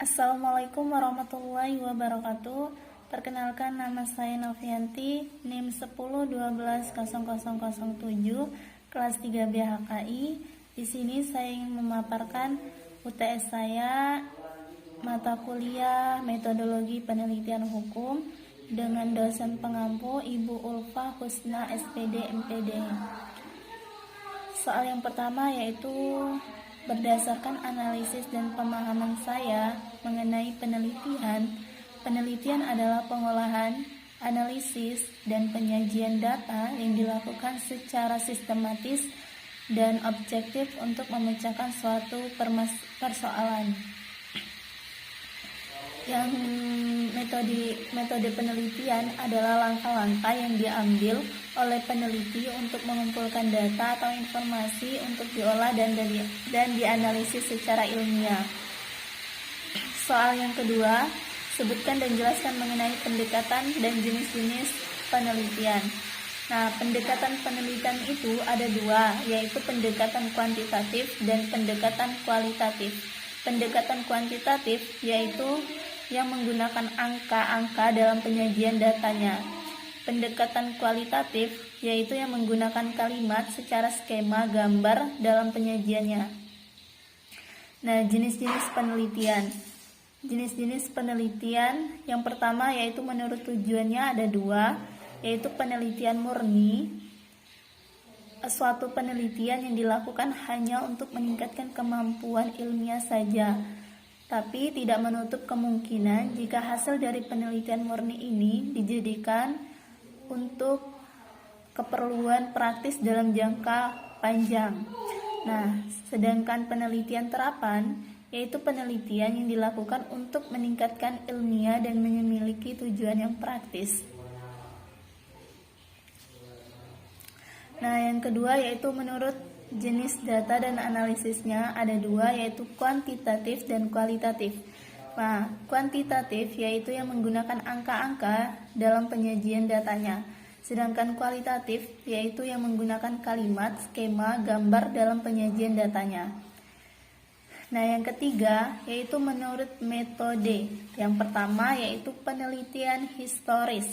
Assalamualaikum warahmatullahi wabarakatuh. Perkenalkan, nama saya Novianti, NIM 10120007, kelas 3B HKI. Di sini saya ingin memaparkan UTS saya, mata kuliah Metodologi Penelitian Hukum dengan dosen pengampu Ibu Ulfa Husna SPD MPD. Soal yang pertama yaitu berdasarkan analisis dan pemahaman saya mengenai penelitian adalah pengolahan, analisis, dan penyajian data yang dilakukan secara sistematis dan objektif untuk memecahkan suatu persoalan. Yang metode penelitian adalah langkah-langkah yang diambil oleh peneliti untuk mengumpulkan data atau informasi untuk diolah dan dianalisis secara ilmiah. Soal yang kedua, sebutkan dan jelaskan mengenai pendekatan dan jenis-jenis penelitian. Nah, pendekatan penelitian itu ada dua, yaitu pendekatan kuantitatif dan pendekatan kualitatif. Pendekatan kuantitatif yaitu yang menggunakan angka-angka dalam penyajian datanya. Pendekatan kualitatif yaitu yang menggunakan kalimat secara skema gambar dalam penyajiannya. Nah, jenis-jenis penelitian. Jenis-jenis penelitian yang pertama yaitu menurut tujuannya ada dua, yaitu penelitian murni. Suatu penelitian yang dilakukan hanya untuk meningkatkan kemampuan ilmiah saja, tapi tidak menutup kemungkinan jika hasil dari penelitian murni ini dijadikan untuk keperluan praktis dalam jangka panjang. Nah, sedangkan penelitian terapan yaitu penelitian yang dilakukan untuk meningkatkan ilmiah dan memiliki tujuan yang praktis. Nah, yang kedua yaitu menurut jenis data dan analisisnya ada dua, yaitu kuantitatif dan kualitatif. Nah, kuantitatif yaitu yang menggunakan angka-angka dalam penyajian datanya. Sedangkan kualitatif yaitu yang menggunakan kalimat, skema, gambar dalam penyajian datanya. Nah, yang ketiga yaitu menurut metode. Yang pertama yaitu penelitian historis,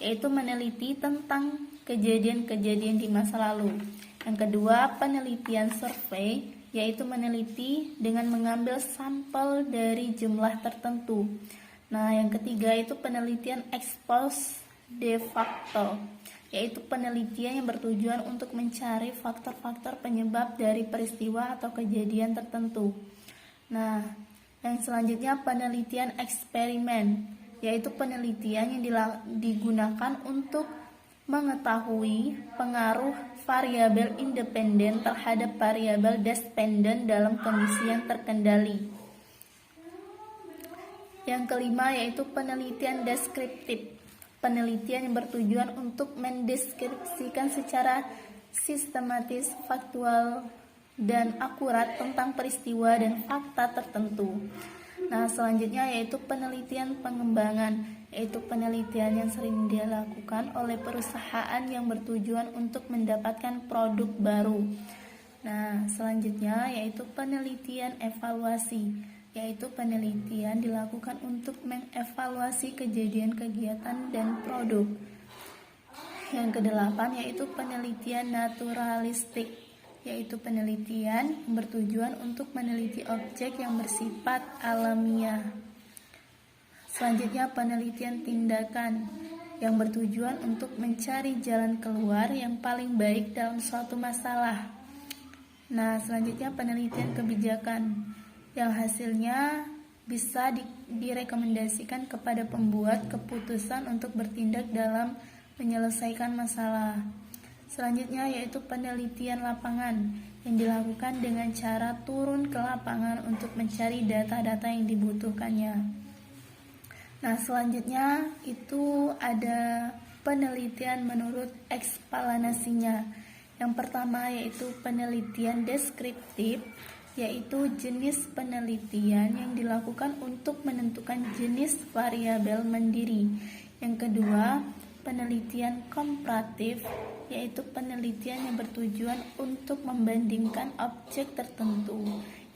yaitu meneliti tentang kejadian-kejadian di masa lalu. Yang kedua, penelitian survei, yaitu meneliti dengan mengambil sampel dari jumlah tertentu. Nah, yang ketiga itu penelitian ex post de facto, yaitu penelitian yang bertujuan untuk mencari faktor-faktor penyebab dari peristiwa atau kejadian tertentu. Nah, yang selanjutnya penelitian eksperimen, yaitu penelitian yang digunakan untuk mengetahui pengaruh variabel independen terhadap variabel dependen dalam kondisi yang terkendali. Yang kelima yaitu penelitian deskriptif, penelitian yang bertujuan untuk mendeskripsikan secara sistematis, faktual, dan akurat tentang peristiwa dan fakta tertentu. Nah, selanjutnya yaitu penelitian pengembangan, yaitu penelitian yang sering dilakukan oleh perusahaan yang bertujuan untuk mendapatkan produk baru. Nah, selanjutnya yaitu penelitian evaluasi, yaitu penelitian dilakukan untuk mengevaluasi kejadian kegiatan dan produk. Yang kedelapan yaitu penelitian naturalistik, yaitu penelitian yang bertujuan untuk meneliti objek yang bersifat alamiah. Selanjutnya penelitian tindakan yang bertujuan untuk mencari jalan keluar yang paling baik dalam suatu masalah. Nah, selanjutnya penelitian kebijakan yang hasilnya bisa direkomendasikan kepada pembuat keputusan untuk bertindak dalam menyelesaikan masalah. Selanjutnya yaitu penelitian lapangan yang dilakukan dengan cara turun ke lapangan untuk mencari data-data yang dibutuhkannya. Nah, selanjutnya itu ada penelitian menurut eksplanasinya. Yang pertama yaitu penelitian deskriptif, yaitu jenis penelitian yang dilakukan untuk menentukan jenis variabel mandiri. Yang kedua, penelitian komparatif, yaitu penelitian yang bertujuan untuk membandingkan objek tertentu.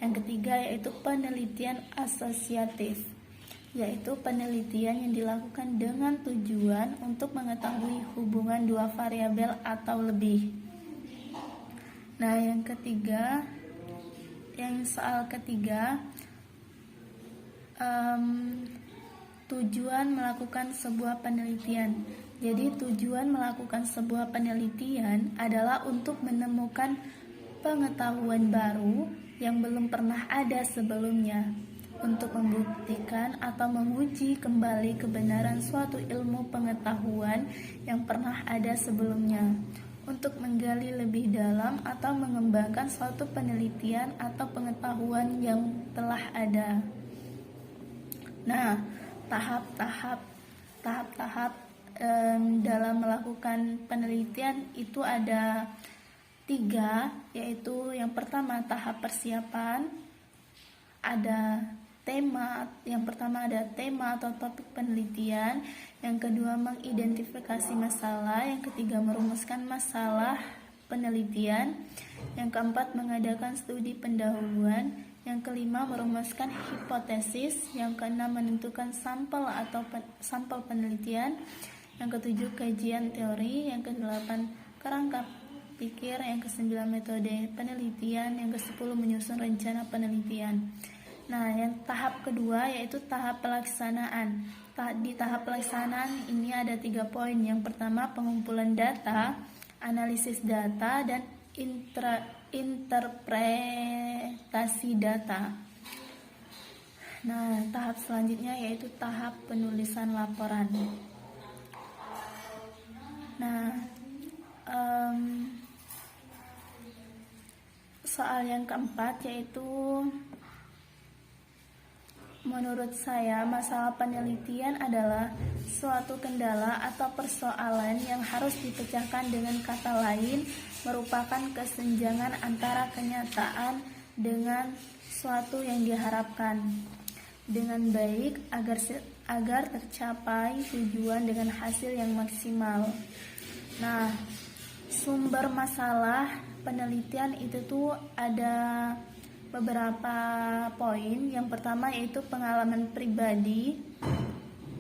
Yang ketiga yaitu penelitian asosiatif, yaitu penelitian yang dilakukan dengan tujuan untuk mengetahui hubungan dua variabel atau lebih. Nah, soal ketiga, tujuan melakukan sebuah penelitian. Jadi tujuan melakukan sebuah penelitian adalah untuk menemukan pengetahuan baru yang belum pernah ada sebelumnya, untuk membuktikan atau menguji kembali kebenaran suatu ilmu pengetahuan yang pernah ada sebelumnya, untuk menggali lebih dalam atau mengembangkan suatu penelitian atau pengetahuan yang telah ada. Nah, tahap-tahap dalam melakukan penelitian itu ada 3, yaitu yang pertama tahap persiapan, yang pertama ada tema atau topik penelitian, yang kedua mengidentifikasi masalah, yang ketiga merumuskan masalah penelitian, yang keempat mengadakan studi pendahuluan, yang kelima merumuskan hipotesis, yang keenam menentukan sampel atau sampel penelitian, yang ketujuh kajian teori, yang kedelapan kerangka pikir, yang kesembilan metode penelitian, yang kesepuluh menyusun rencana penelitian. Nah, yang tahap kedua yaitu tahap pelaksanaan. Di tahap pelaksanaan ini ada 3 poin. Yang pertama pengumpulan data, analisis data, dan interpretasi data. Nah, tahap selanjutnya yaitu tahap penulisan laporan. Nah, soal yang keempat yaitu, menurut saya masalah penelitian adalah suatu kendala atau persoalan yang harus dipecahkan, dengan kata lain merupakan kesenjangan antara kenyataan dengan suatu yang diharapkan dengan baik agar tercapai tujuan dengan hasil yang maksimal. Nah, sumber masalah penelitian itu tuh ada beberapa poin. Yang pertama yaitu pengalaman pribadi,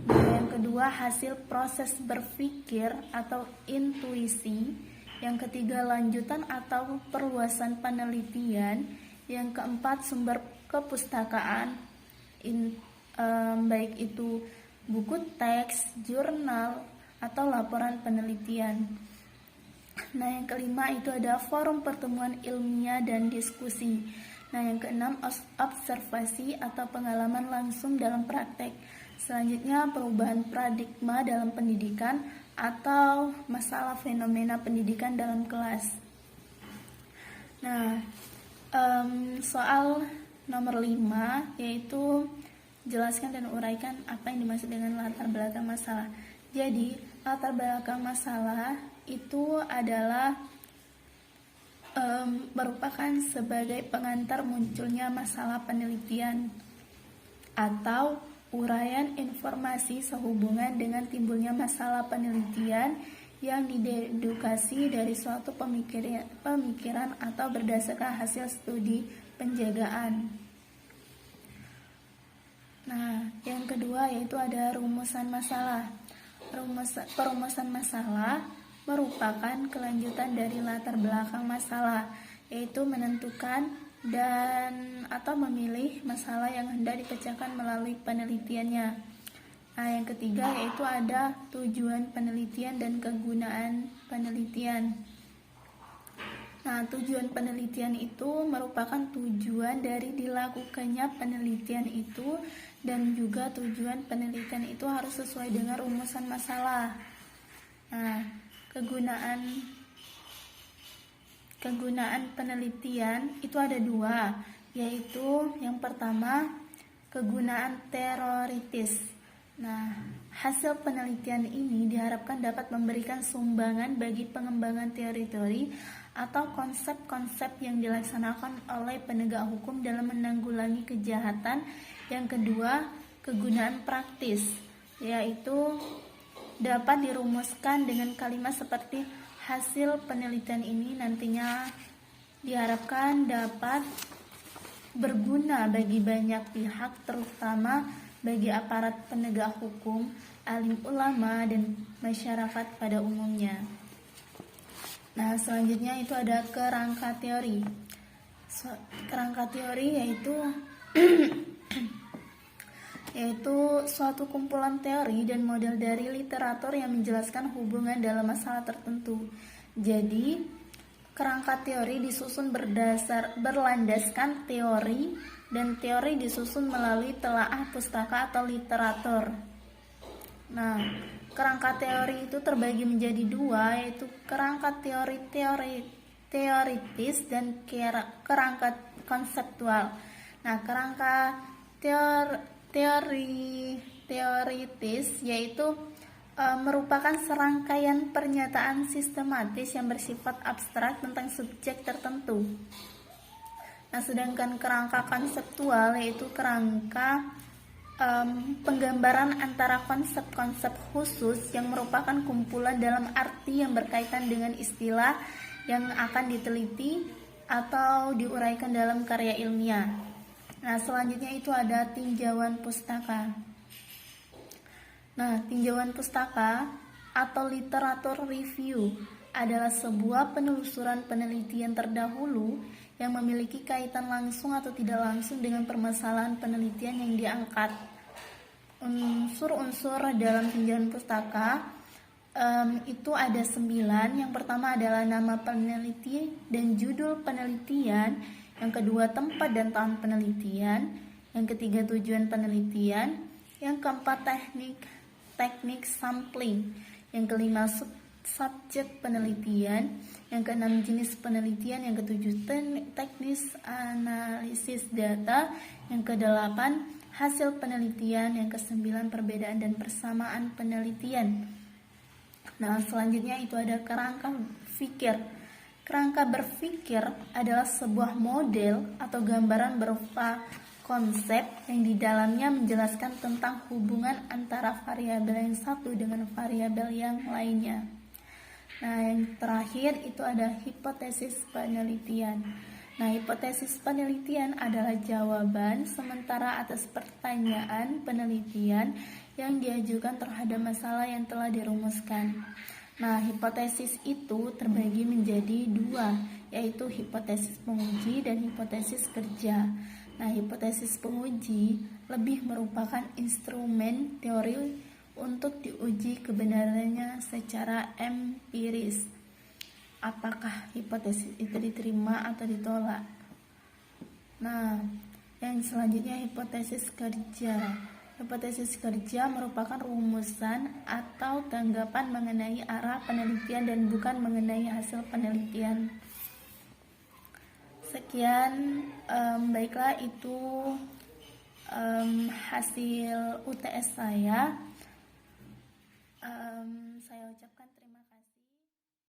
yang kedua hasil proses berpikir atau intuisi, yang ketiga lanjutan atau perluasan penelitian, yang keempat sumber kepustakaan, baik itu buku teks, jurnal, atau laporan penelitian. Nah, yang kelima itu ada forum pertemuan ilmiah dan diskusi. Nah, yang keenam observasi atau pengalaman langsung dalam praktek. Selanjutnya perubahan paradigma dalam pendidikan atau masalah fenomena pendidikan dalam kelas. Nah, soal nomor 5 yaitu jelaskan dan uraikan apa yang dimaksud dengan latar belakang masalah. Jadi, latar belakang masalah itu adalah merupakan sebagai pengantar munculnya masalah penelitian atau uraian informasi sehubungan dengan timbulnya masalah penelitian yang didedukasi dari suatu pemikiran atau berdasarkan hasil studi penjagaan. Nah, yang kedua yaitu ada rumusan masalah. Perumusan masalah merupakan kelanjutan dari latar belakang masalah, yaitu menentukan dan atau memilih masalah yang hendak dipecahkan melalui penelitiannya. Nah, yang ketiga yaitu ada tujuan penelitian dan kegunaan penelitian. Nah, tujuan penelitian itu merupakan tujuan dari dilakukannya penelitian itu, dan juga tujuan penelitian itu harus sesuai dengan rumusan masalah. Nah, kegunaan penelitian itu ada 2, yaitu yang pertama kegunaan teoritis. Nah, hasil penelitian ini diharapkan dapat memberikan sumbangan bagi pengembangan teori-teori atau konsep-konsep yang dilaksanakan oleh penegak hukum dalam menanggulangi kejahatan. Yang kedua, kegunaan praktis, yaitu dapat dirumuskan dengan kalimat seperti hasil penelitian ini nantinya diharapkan dapat berguna bagi banyak pihak, terutama bagi aparat penegak hukum, alim ulama, dan masyarakat pada umumnya. Nah, selanjutnya itu ada kerangka teori. Kerangka teori yaitu suatu kumpulan teori dan model dari literatur yang menjelaskan hubungan dalam masalah tertentu. Jadi, kerangka teori disusun berlandaskan teori, dan teori disusun melalui telaah pustaka atau literatur. Nah, kerangka teori itu terbagi menjadi dua, yaitu kerangka teoritis dan kerangka konseptual. Nah, kerangka teoritis yaitu merupakan serangkaian pernyataan sistematis yang bersifat abstrak tentang subjek tertentu. Nah, sedangkan kerangka konseptual yaitu kerangka penggambaran antara konsep-konsep khusus yang merupakan kumpulan dalam arti yang berkaitan dengan istilah yang akan diteliti atau diuraikan dalam karya ilmiah. Nah, selanjutnya itu ada tinjauan pustaka. Nah, tinjauan pustaka atau literatur review adalah sebuah penelusuran penelitian terdahulu yang memiliki kaitan langsung atau tidak langsung dengan permasalahan penelitian yang diangkat. Unsur-unsur dalam tinjauan pustaka itu ada 9. Yang pertama adalah nama peneliti dan judul penelitian. Yang kedua, tempat dan tahun penelitian. Yang ketiga, tujuan penelitian. Yang keempat, teknik sampling. Yang kelima, subjek penelitian. Yang keenam, jenis penelitian. Yang ketujuh, teknis analisis data. Yang kedelapan, hasil penelitian. Yang kesembilan, perbedaan dan persamaan penelitian. Nah, selanjutnya itu ada kerangka fikir. Kerangka berpikir adalah sebuah model atau gambaran berupa konsep yang di dalamnya menjelaskan tentang hubungan antara variabel yang satu dengan variabel yang lainnya. Nah, yang terakhir itu ada hipotesis penelitian. Nah, hipotesis penelitian adalah jawaban sementara atas pertanyaan penelitian yang diajukan terhadap masalah yang telah dirumuskan. Nah, hipotesis itu terbagi menjadi dua, yaitu hipotesis penguji dan hipotesis kerja. Nah, hipotesis penguji lebih merupakan instrumen teori untuk diuji kebenarannya secara empiris. Apakah hipotesis itu diterima atau ditolak? Nah, yang selanjutnya hipotesis kerja. Hipotesis kerja merupakan rumusan atau tanggapan mengenai arah penelitian dan bukan mengenai hasil penelitian. Sekian, baiklah itu hasil UTS saya. Saya ucapkan